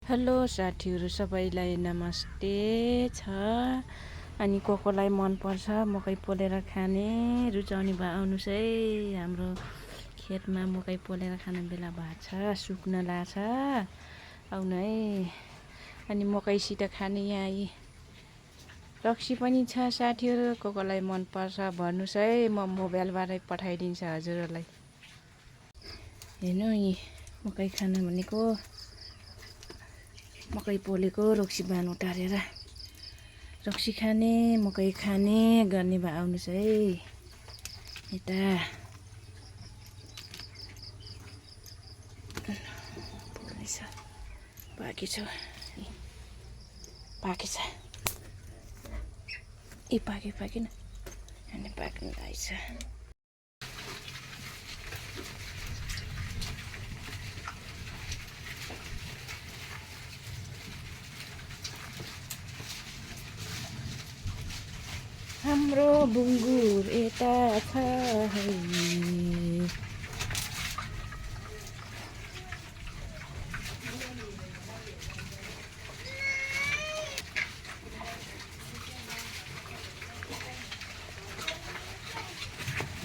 Hello साथीहरू सबैलाई नमस्ते छ। अनि कोलाई मनपर्छ मकै पोलेर खाने रुचाउने भए आउनुहोस् है। हाम्रो खेतमा मकै पोलेर खाने बेला भएको छ, सुक्न लाग्छ, आउनु है। अनि मकैसित खाने यहाँ रक्सी पनि छ साथीहरू, कोलाई मनपर्छ भन्नुहोस् है, म मोबाइलबाटै पठाइदिन्छ हजुरहरूलाई। हेर्नु यी मकै खान भनेको मकै पोलेको रक्सी बान उतारेर रक्सी खाने मकै खाने गर्ने भए आउनुहोस् है यता। पोल्दैछ, बाँकी छ, पाकेछ, ए पाकेन अनि पाक्नु रहेछ। हाम्रो बुङ्गुर यता छ है।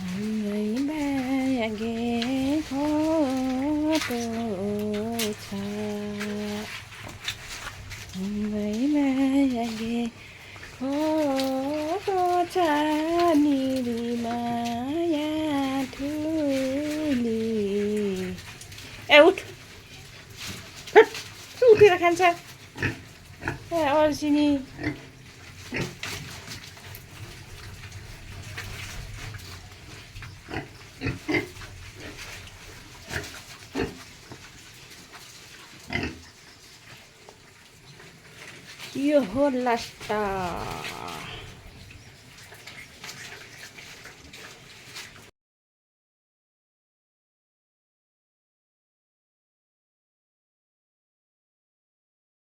हाम्रै बागेको छ, हाम्रै बागेको छ निरीमाया ठुली। ए उठ, उठेर खान्छ ए अल्छिनी। यो हो लास्टा।